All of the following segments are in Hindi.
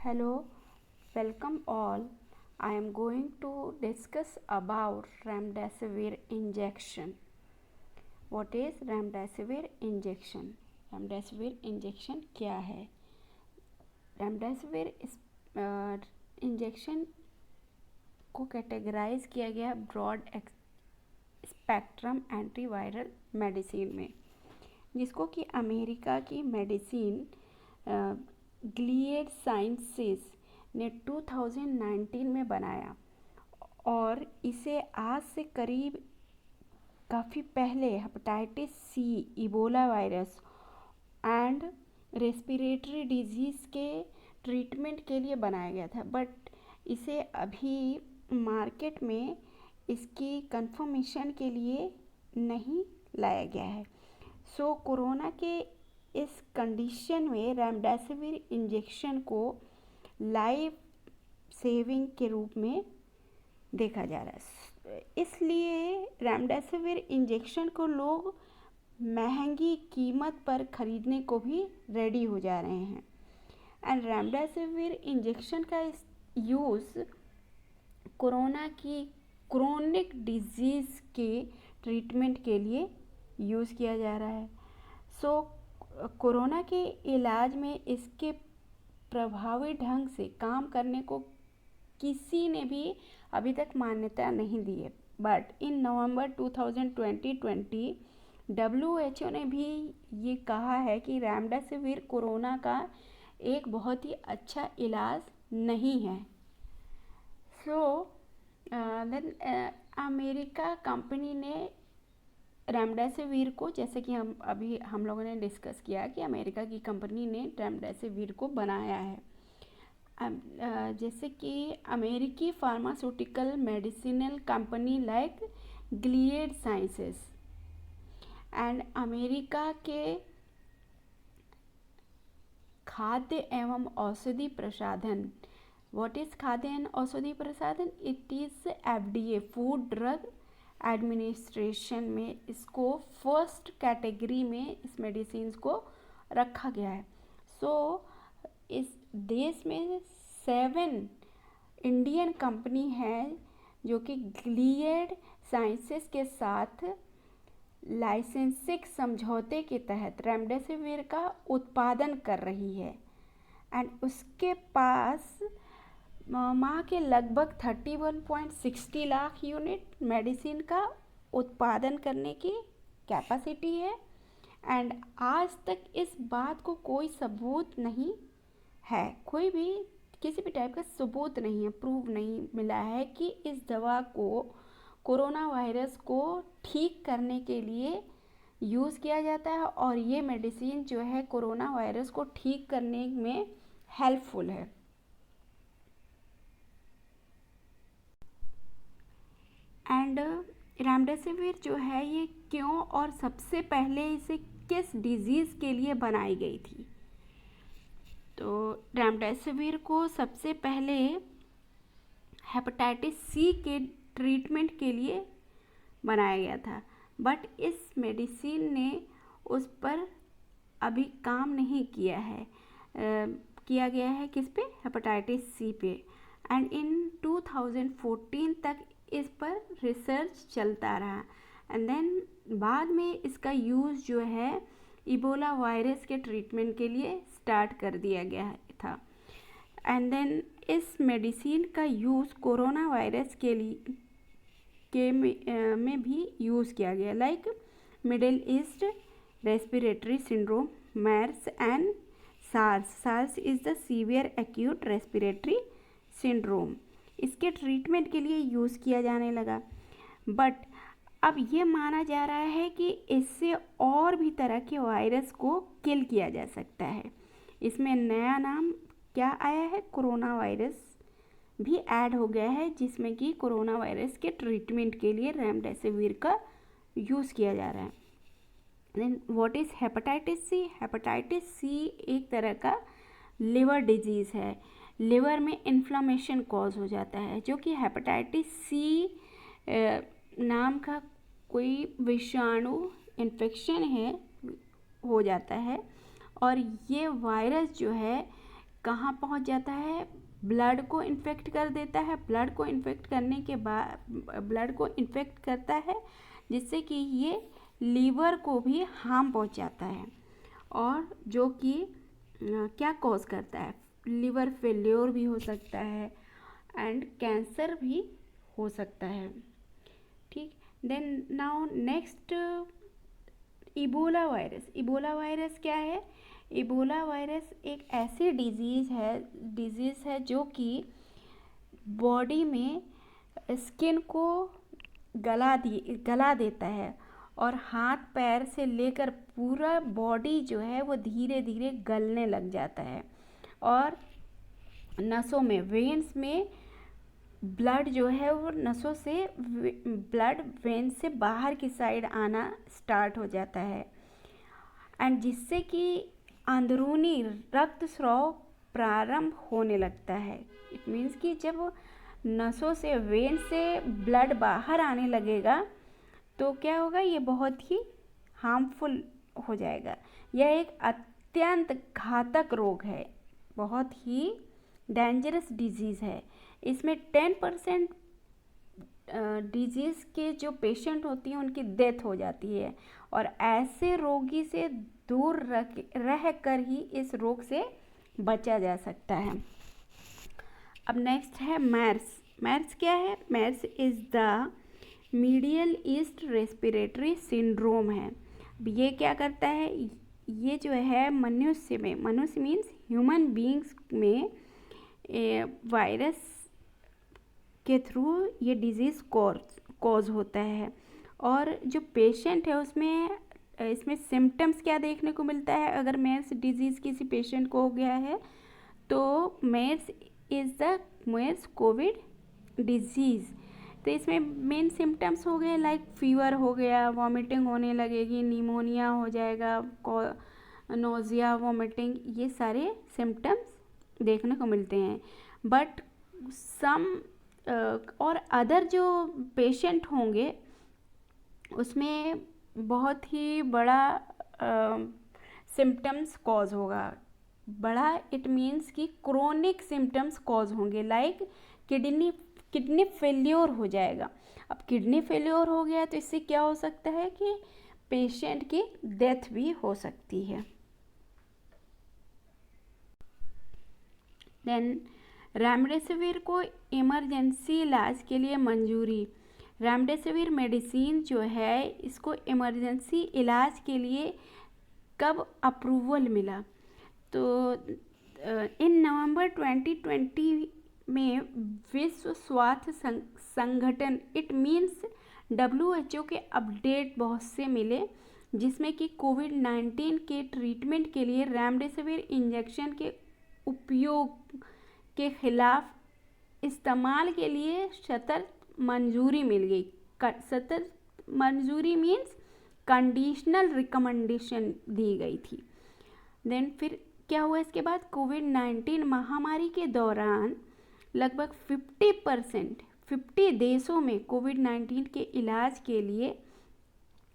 Hello, welcome all. I am going to discuss about remdesivir injection. What is remdesivir injection? Remdesivir injection क्या है? रेमडेसिविर इंजेक्शन को कैटेगराइज किया गया ब्रॉड स्पेक्ट्रम एंटीवायरल मेडिसिन में, जिसको कि अमेरिका की मेडिसिन गिलियड साइंसेस ने 2019 में बनाया और इसे आज से करीब काफ़ी पहले hepatitis C, Ebola virus and respiratory disease के ट्रीटमेंट के लिए बनाया गया था, बट इसे अभी मार्केट में इसकी कंफर्मेशन के लिए नहीं लाया गया है। सो कोरोना के इस कंडीशन में रेमडेसिविर इंजेक्शन को लाइफ सेविंग के रूप में देखा जा रहा है, इसलिए रेमडेसिविर इंजेक्शन को लोग महंगी कीमत पर खरीदने को भी रेडी हो जा रहे हैं। एंड रेमडेसिविर इंजेक्शन का यूज़ कोरोना की क्रोनिक डिजीज़ के ट्रीटमेंट के लिए यूज़ किया जा रहा है। सो कोरोना के इलाज में इसके प्रभावी ढंग से काम करने को किसी ने भी अभी तक मान्यता नहीं दी है, बट इन नवंबर 2020 WHO ने भी ये कहा है कि रेमडेसिविर कोरोना का एक बहुत ही अच्छा इलाज नहीं है। सो देन अमेरिका कंपनी ने रेमडेसिविर को, जैसे कि हम लोगों ने डिस्कस किया कि अमेरिका की कंपनी ने रेमडेसिविर को बनाया है। जैसे कि अमेरिकी pharmaceutical medicinal company like Gilead sciences and America के खाद्य एवं औषधि प्रसाधन, व्हाट इज खाद्य एवं औषधि प्रसाधन? It is FDA, food drug administration में इसको फर्स्ट कैटेगरी में इस मेडिसिन को रखा गया है। सो इस देश में 7 इंडियन कंपनी है जो कि गिलियड साइंसेस के साथ लाइसेंसिंग समझौते के तहत रेमडेसिविर का उत्पादन कर रही है। एंड उसके पास माह के लगभग 31.60 लाख यूनिट मेडिसिन का उत्पादन करने की कैपेसिटी है। एंड आज तक इस बात को कोई सबूत नहीं है, कोई भी किसी भी टाइप का सबूत नहीं है, प्रूव नहीं मिला है कि इस दवा को कोरोना वायरस को ठीक करने के लिए यूज़ किया जाता है और ये मेडिसिन जो है कोरोना वायरस को ठीक करने में हेल्पफुल है। एंड रेमडेसिविर जो है ये क्यों और सबसे पहले इसे किस डिजीज़ के लिए बनाई गई थी? तो रेमडेसिविर को सबसे पहले हेपेटाइटिस सी के ट्रीटमेंट के लिए बनाया गया था, बट इस मेडिसिन ने उस पर अभी काम नहीं किया है। किया गया है किस पे? हेपेटाइटिस सी पे। एंड इन 2014 तक इस पर रिसर्च चलता रहा एंड देन बाद में इसका यूज़ जो है इबोला वायरस के ट्रीटमेंट के लिए स्टार्ट कर दिया गया था। एंड देन इस मेडिसिन का यूज़ कोरोना वायरस के लिए में भी यूज़ किया गया, like middle east respiratory syndrome, MERS and SARS। SARS is the severe acute respiratory syndrome. इसके ट्रीटमेंट के लिए यूज़ किया जाने लगा, बट अब ये माना जा रहा है कि इससे और भी तरह के वायरस को किल किया जा सकता है। इसमें नया नाम क्या आया है? कोरोना वायरस भी ऐड हो गया है, जिसमें कि कोरोना वायरस के ट्रीटमेंट के लिए रेमडेसिविर का यूज़ किया जा रहा है। Then what is hepatitis C? Hepatitis C एक तरह का लिवर डिजीज़ है। लिवर में इन्फ्लामेशन कॉज हो जाता है, जो कि हेपेटाइटिस सी नाम का कोई विषाणु इन्फेक्शन है, हो जाता है। और ये वायरस जो है कहाँ पहुंच जाता है, ब्लड को इन्फेक्ट कर देता है। ब्लड को इन्फेक्ट करने के बाद ब्लड को इन्फेक्ट करता है, जिससे कि ये लीवर को भी हार्म पहुंचाता है, और जो कि क्या कॉज करता है, लीवर फेल्योर भी हो सकता है एंड कैंसर भी हो सकता है। ठीक, then now next, Ebola virus. Ebola virus क्या है? इबोला वायरस एक ऐसी डिजीज़ है जो कि बॉडी में स्किन को गला देता है, और हाथ पैर से लेकर पूरा बॉडी जो है वो धीरे धीरे गलने लग जाता है, और नसों में, वेन्स में ब्लड जो है वो नसों से, ब्लड वेन से बाहर की साइड आना स्टार्ट हो जाता है, एंड जिससे कि अंदरूनी रक्त स्राव प्रारंभ होने लगता है। इट मीन्स कि जब नसों से, वेन से ब्लड बाहर आने लगेगा तो क्या होगा, ये बहुत ही हार्मफुल हो जाएगा। यह एक अत्यंत घातक रोग है, बहुत ही डेंजरस डिजीज़ है। इसमें 10% डिजीज़ के जो पेशेंट होती हैं उनकी डेथ हो जाती है, और ऐसे रोगी से दूर रह कर ही इस रोग से बचा जा सकता है। अब नेक्स्ट है मैर्स। मैर्स क्या है? MERS is the medial east respiratory syndrome है। अब ये क्या करता है, ये जो है मनुष्य में, मनुष्य मीन्स ह्यूमन बींग्स में वायरस के थ्रू ये डिजीज़ कॉज होता है, और जो पेशेंट है उसमें इसमें सिम्टम्स क्या देखने को मिलता है। अगर मेर्स डिजीज़ किसी पेशेंट को हो गया है तो मेर्स इज़ द मेर्स कोविड डिजीज़। तो इसमें मेन सिम्टम्स हो गए लाइक फीवर हो गया, वॉमिटिंग होने लगेगी, निमोनिया हो जाएगा, नोज़िया, वॉमिटिंग, ये सारे सिम्टम्स देखने को मिलते हैं। बट सम और अदर जो पेशेंट होंगे उसमें बहुत ही बड़ा सिम्टम्स कॉज होगा। बड़ा इट मीन्स कि क्रोनिक सिम्टम्स कॉज होंगे, लाइक किडनी फेल्योर हो जाएगा। अब किडनी फेल्योर हो गया तो इससे क्या हो सकता है कि पेशेंट की डेथ भी हो सकती है। देन रेमडेसिविर को इमरजेंसी इलाज के लिए मंजूरी। रेमडेसिविर मेडिसिन जो है इसको इमरजेंसी इलाज के लिए कब अप्रूवल मिला? तो इन नवंबर 2020 में विश्व स्वास्थ्य संगठन, इट मीन्स WHO के अपडेट बहुत से मिले, जिसमें कि कोविड-19 के ट्रीटमेंट के लिए रेमडेसिविर इंजेक्शन के उपयोग के खिलाफ इस्तेमाल के लिए सतत मंजूरी मिल गई। सतत मंजूरी मीन्स कंडीशनल रिकमेंडेशन दी गई थी। देन फिर क्या हुआ इसके बाद, कोविड-19 महामारी के दौरान लगभग 50 देशों में कोविड-19 के इलाज के लिए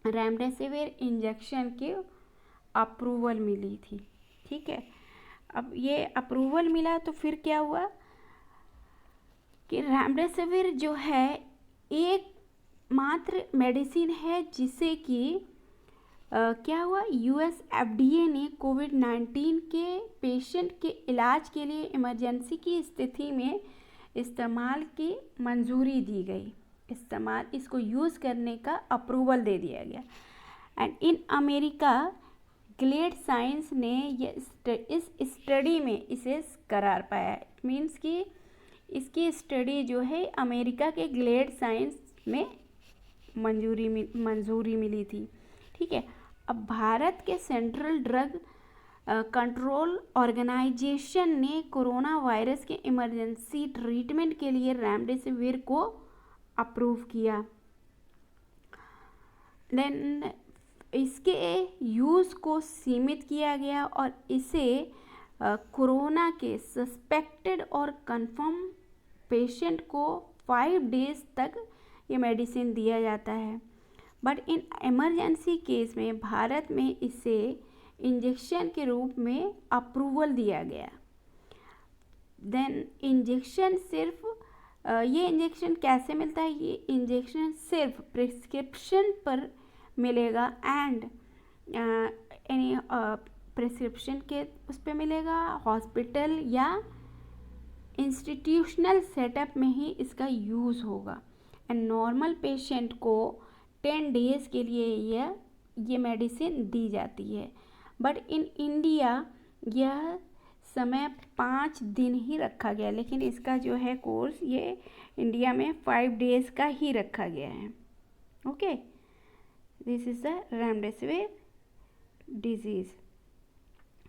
रेमडेसिविर इंजेक्शन के अप्रूवल मिली थी। ठीक है, अब ये अप्रूवल मिला तो फिर क्या हुआ कि रेमडेसिविर जो है एक मात्र मेडिसिन है जिसे कि क्या हुआ, US FDA ने कोविड-19 के पेशेंट के इलाज के लिए इमरजेंसी की स्थिति में इस्तेमाल की मंजूरी दी गई। इसको यूज़ करने का अप्रूवल दे दिया गया। And in America Gilead Science ने इस स्टडी में इसे करार पाया। इट मीन्स कि इसकी स्टडी जो है अमेरिका के ग्लेड साइंस में मंजूरी मिली थी। ठीक है, अब भारत के सेंट्रल ड्रग कंट्रोल ऑर्गेनाइजेशन ने कोरोना वायरस के इमरजेंसी ट्रीटमेंट के लिए रेमडेसिविर को अप्रूव किया। देन इसके यूज़ को सीमित किया गया और इसे कोरोना के सस्पेक्टेड और कंफर्म पेशेंट को 5 डेज तक ये मेडिसिन दिया जाता है। बट इन इमरजेंसी केस में भारत में इसे इंजेक्शन के रूप में अप्रूवल दिया गया। देन इंजेक्शन सिर्फ ये इंजेक्शन कैसे मिलता है? ये इंजेक्शन सिर्फ प्रिस्क्रिप्शन पर मिलेगा एंड एनी प्रिस्क्रिप्शन के उस पर मिलेगा, हॉस्पिटल या इंस्टीट्यूशनल सेटअप में ही इसका यूज़ होगा। एंड नॉर्मल पेशेंट को 10 डेज़ के लिए ये मेडिसिन दी जाती है, बट इन इंडिया यह समय 5 दिन ही रखा गया, लेकिन इसका जो है कोर्स ये इंडिया में 5 डेज़ का ही रखा गया है। Okay, this is the remdesivir disease.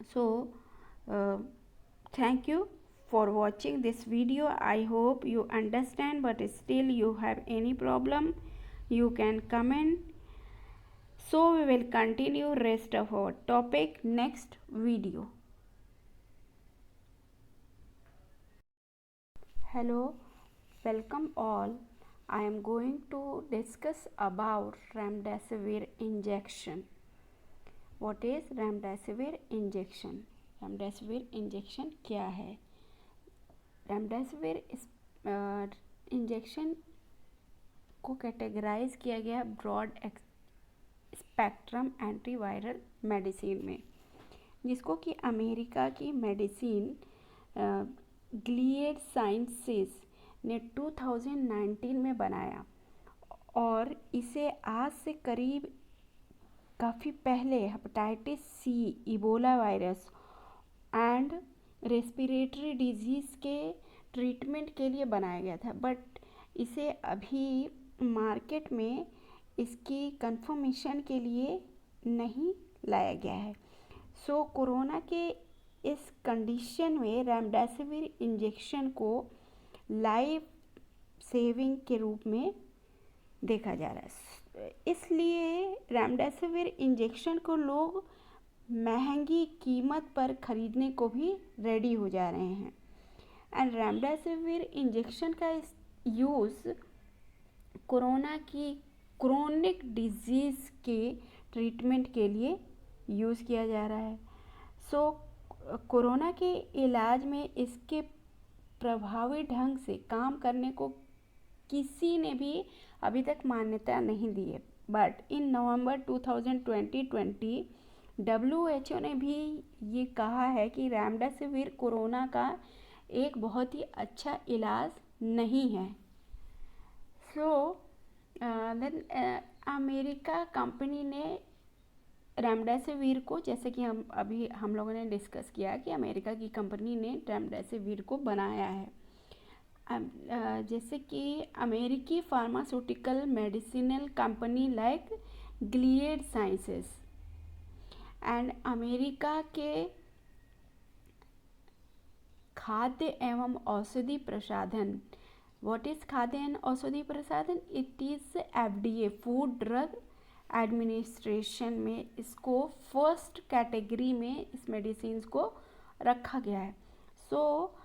So thank you for watching this video. I hope you understand, but still you have any problem, you can comment. So we will continue rest of our topic next video. Hello, welcome all. I am going to discuss about remdesivir injection. What is remdesivir injection? Remdesivir injection क्या है? रेमडेसिविर इंजेक्शन को कैटेगराइज किया गया ब्रॉड स्पेक्ट्रम एंटीवायरल मेडिसिन में, जिसको कि अमेरिका की मेडिसिन गिलियड साइंसेस ने 2019 में बनाया, और इसे आज से करीब काफ़ी पहले hepatitis C, Ebola virus and respiratory disease के ट्रीटमेंट के लिए बनाया गया था, बट इसे अभी मार्केट में इसकी कंफर्मेशन के लिए नहीं लाया गया है। सो कोरोना के इस कंडीशन में रेमडेसिविर इंजेक्शन को लाइफ सेविंग के रूप में देखा जा रहा है, इसलिए रेमडेसिविर इंजेक्शन को लोग महंगी कीमत पर खरीदने को भी रेडी हो जा रहे हैं। एंड रेमडेसिविर इंजेक्शन का यूज़ कोरोना की क्रोनिक डिजीज़ के ट्रीटमेंट के लिए यूज़ किया जा रहा है। सो कोरोना के इलाज में इसके प्रभावी ढंग से काम करने को किसी ने भी अभी तक मान्यता नहीं दी है, बट इन नवंबर 2020 WHO ने भी ये कहा है कि रेमडेसिविर कोरोना का एक बहुत ही अच्छा इलाज नहीं है। सो देन अमेरिका कंपनी ने रेमडेसिविर को, जैसे कि हम लोगों ने डिस्कस किया कि अमेरिका की कंपनी ने रेमडेसिविर को बनाया है। जैसे कि अमेरिकी pharmaceutical medicinal company like Gilead sciences and America के खाद्य एवं औषधि प्रसाधन, व्हाट इज खाद्य एवं औषधि प्रसाधन? It is FDA, food drug administration में इसको फर्स्ट कैटेगरी में इस मेडिसिन को रखा गया है। सो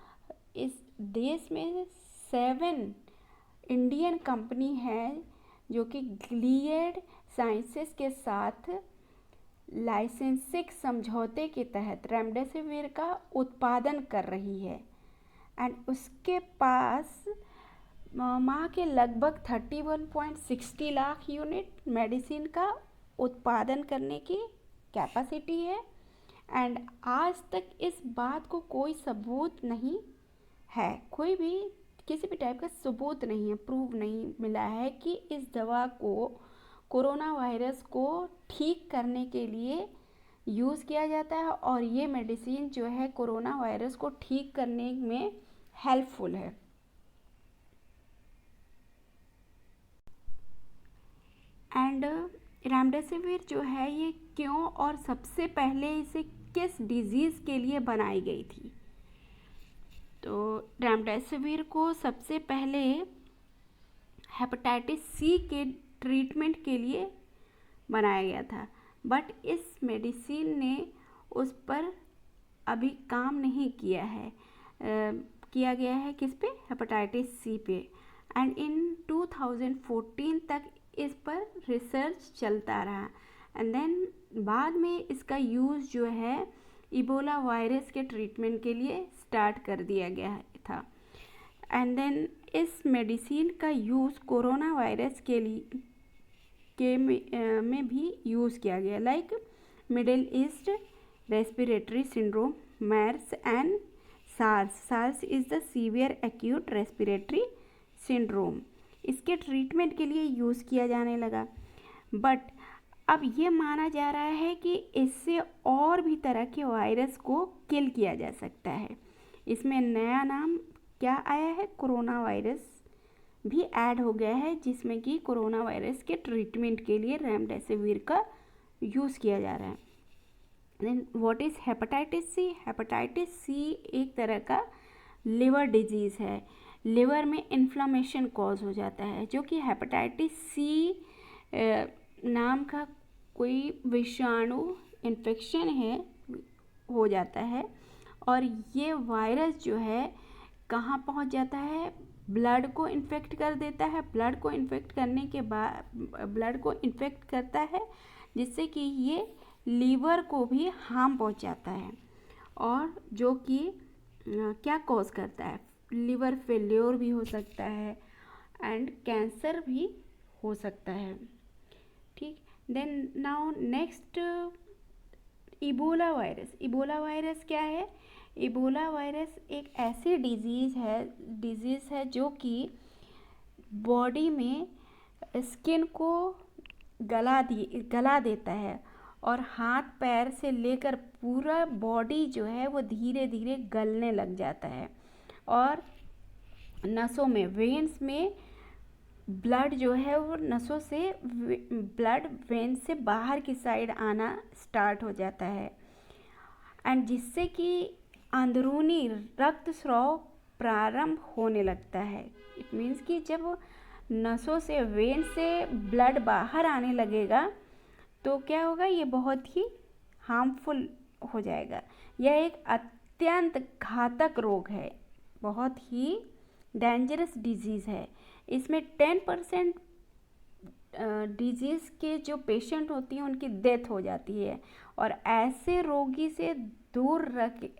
इस देश में 7 इंडियन कंपनी है जो कि गिलियड साइंसेस के साथ लाइसेंसिंग समझौते के तहत रेमडेसिविर का उत्पादन कर रही है, एंड उसके पास माह के लगभग 31.60 लाख यूनिट मेडिसिन का उत्पादन करने की कैपेसिटी है। एंड आज तक इस बात को कोई सबूत नहीं है, कोई भी किसी भी टाइप का सबूत नहीं है, प्रूव नहीं मिला है कि इस दवा को कोरोना वायरस को ठीक करने के लिए यूज़ किया जाता है, और ये मेडिसिन जो है कोरोना वायरस को ठीक करने में हेल्पफुल है। एंड रेमडेसिविर जो है ये क्यों और सबसे पहले इसे किस डिजीज़ के लिए बनाई गई थी? तो रेमडेसिविर को सबसे पहले हेपेटाइटिस सी के ट्रीटमेंट के लिए बनाया गया था, बट इस मेडिसिन ने उस पर अभी काम नहीं किया है, किया गया है किस पे? हेपेटाइटिस सी पे। एंड इन 2014 तक इस पर रिसर्च चलता रहा, एंड देन बाद में इसका यूज़ जो है इबोला वायरस के ट्रीटमेंट के लिए स्टार्ट कर दिया गया था। एंड देन इस मेडिसिन का यूज़ कोरोना वायरस के लिए में भी यूज़ किया गया, like middle east respiratory syndrome, MERS and SARS। SARS is the severe acute respiratory syndrome. इसके ट्रीटमेंट के लिए यूज़ किया जाने लगा। बट अब ये माना जा रहा है कि इससे और भी तरह के वायरस को किल किया जा सकता है। इसमें नया नाम क्या आया है, कोरोना वायरस भी ऐड हो गया है, जिसमें कि कोरोना वायरस के ट्रीटमेंट के लिए रेमडेसिविर का यूज़ किया जा रहा है। Then what is hepatitis C? Hepatitis C एक तरह का लिवर डिजीज़ है। लिवर में इन्फ्लामेशन कॉज हो जाता है, जो कि हेपेटाइटिस सी नाम का कोई विषाणु इन्फेक्शन है, हो जाता है। और ये वायरस जो है कहाँ पहुँच जाता है, ब्लड को इन्फेक्ट कर देता है। ब्लड को इन्फेक्ट करने के बाद ब्लड को इन्फेक्ट करता है, जिससे कि ये लीवर को भी हार्म पहुंचाता है, और जो कि क्या कॉज करता है, लिवर फेल्योर भी हो सकता है एंड कैंसर भी हो सकता है। ठीक, then now next Ebola virus. Ebola virus क्या है? इबोला वायरस एक ऐसी डिजीज़ है जो कि बॉडी में स्किन को गला देता है, और हाथ पैर से लेकर पूरा बॉडी जो है वो धीरे धीरे गलने लग जाता है, और नसों में, वेन्स में ब्लड जो है वो नसों से ब्लड वेन से बाहर की साइड आना स्टार्ट हो जाता है, एंड जिससे कि अंदरूनी रक्त स्राव प्रारंभ होने लगता है। इट मीन्स कि जब नसों से, वेन से ब्लड बाहर आने लगेगा तो क्या होगा, ये बहुत ही हार्मफुल हो जाएगा। यह एक अत्यंत घातक रोग है, बहुत ही डेंजरस डिजीज़ है। इसमें 10% डिजीज़ के जो पेशेंट होती हैं उनकी डेथ हो जाती है, और ऐसे रोगी से दूर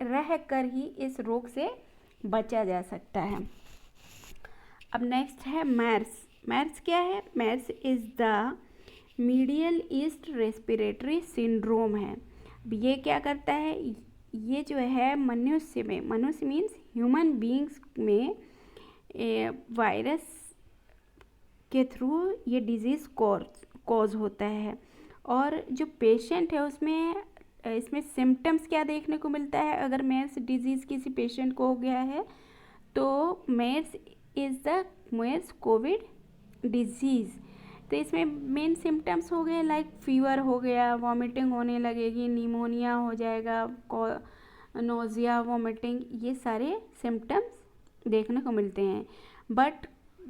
रह कर ही इस रोग से बचा जा सकता है। अब नेक्स्ट है MERS। MERS क्या है? MERS is the medial east respiratory syndrome है। अब ये क्या करता है, ये जो है मनुष्य मीन्स ह्यूमन बींग्स में वायरस के थ्रू ये डिजीज़ कॉज होता है, और जो पेशेंट है उसमें इसमें सिम्टम्स क्या देखने को मिलता है। अगर MERS डिजीज़ किसी पेशेंट को हो गया है तो MERS कोविड डिजीज़, तो इसमें मेन सिम्टम्स हो गए लाइक फीवर हो गया, वॉमिटिंग होने लगेगी, निमोनिया हो जाएगा, नोज़िया, वॉमिटिंग, ये सारे सिम्टम्स देखने को मिलते हैं। बट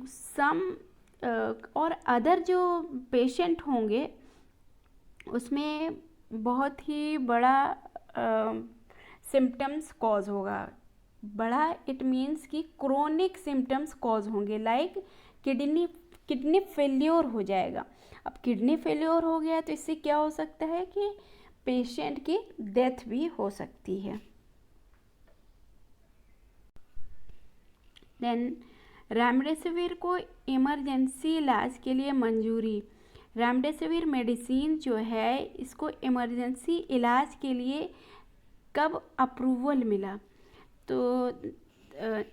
सम और अदर जो पेशेंट होंगे उसमें बहुत ही बड़ा सिम्टम्स कॉज होगा। बड़ा इट मीन्स कि क्रोनिक सिम्टम्स कॉज होंगे, लाइक किडनी फेल्योर हो जाएगा। अब किडनी फेल्योर हो गया तो इससे क्या हो सकता है कि पेशेंट की डेथ भी हो सकती है। देन रेमडेसिविर को इमरजेंसी इलाज के लिए मंजूरी। रेमडेसिविर मेडिसिन जो है इसको इमरजेंसी इलाज के लिए कब अप्रूवल मिला? तो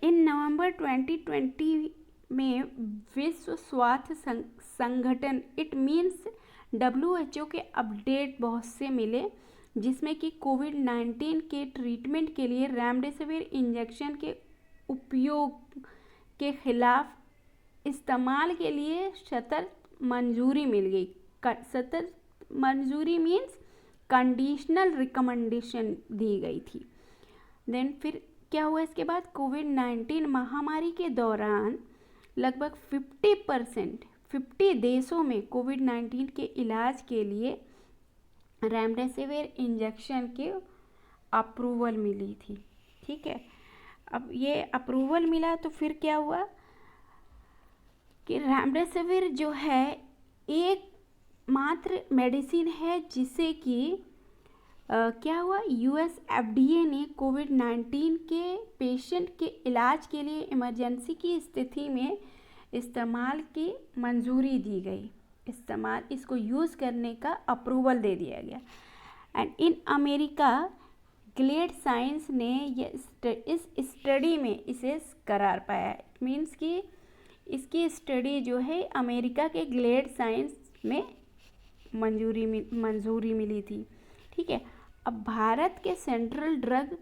इन नवंबर 2020 में विश्व स्वास्थ्य संगठन, इट मीन्स WHO के अपडेट बहुत से मिले, जिसमें कि कोविड-19 के ट्रीटमेंट के लिए रेमडेसिविर इंजेक्शन के उपयोग के खिलाफ इस्तेमाल के लिए सतत मंजूरी मिल गई। सतत मंजूरी मीन्स कंडीशनल रिकमेंडेशन दी गई थी। देन फिर क्या हुआ इसके बाद, कोविड-19 महामारी के दौरान लगभग 50 देशों में कोविड-19 के इलाज के लिए रेमडेसिविर इंजेक्शन के अप्रूवल मिली थी। ठीक है, अब ये अप्रूवल मिला तो फिर क्या हुआ कि रेमडेसिविर जो है एक मात्र मेडिसिन है जिसे कि क्या हुआ, यूएस एफडीए ने कोविड-19 के पेशेंट के इलाज के लिए इमरजेंसी की स्थिति में इस्तेमाल की मंजूरी दी गई, इसको यूज़ करने का अप्रूवल दे दिया गया। And in America Gilead Science ने इस स्टडी में इसे करार पाया। इट मीन्स कि इसकी स्टडी जो है अमेरिका के ग्लेड साइंस में मंजूरी मिली थी। ठीक है, अब भारत के सेंट्रल ड्रग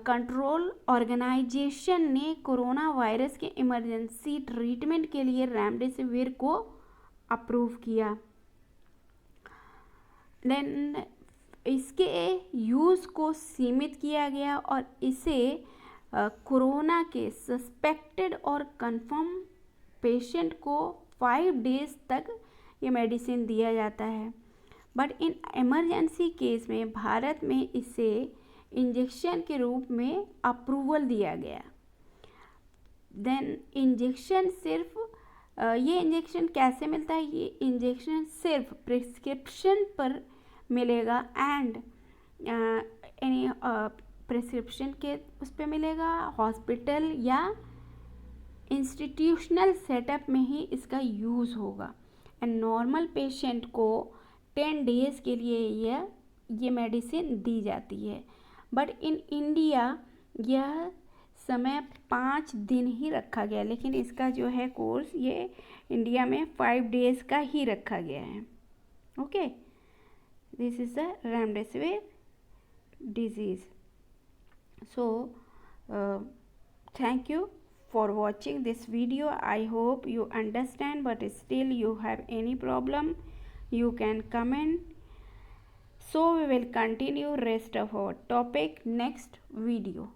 कंट्रोल ऑर्गेनाइजेशन ने कोरोना वायरस के इमरजेंसी ट्रीटमेंट के लिए रेमडेसिविर को अप्रूव किया। देन इसके यूज़ को सीमित किया गया और इसे कोरोना के सस्पेक्टेड और कंफर्म पेशेंट को 5 डेज तक ये मेडिसिन दिया जाता है। बट इन इमरजेंसी केस में भारत में इसे इंजेक्शन के रूप में अप्रूवल दिया गया। देन इंजेक्शन सिर्फ ये इंजेक्शन कैसे मिलता है, ये इंजेक्शन सिर्फ प्रिस्क्रिप्शन पर मिलेगा एंड यानी प्रिस्क्रिप्शन के उस पर मिलेगा, हॉस्पिटल या इंस्टीट्यूशनल सेटअप में ही इसका यूज़ होगा। एंड नॉर्मल पेशेंट को 10 डेज़ के लिए ये मेडिसिन दी जाती है। बट इन इंडिया यह समय 5 दिन ही रखा गया, लेकिन इसका जो है कोर्स ये इंडिया में 5 डेज़ का ही रखा गया है। Okay, this is the remdesivir disease. So thank you for watching this video. I hope you understand, but still you have any problem you can comment. So we will continue rest of our topic next video.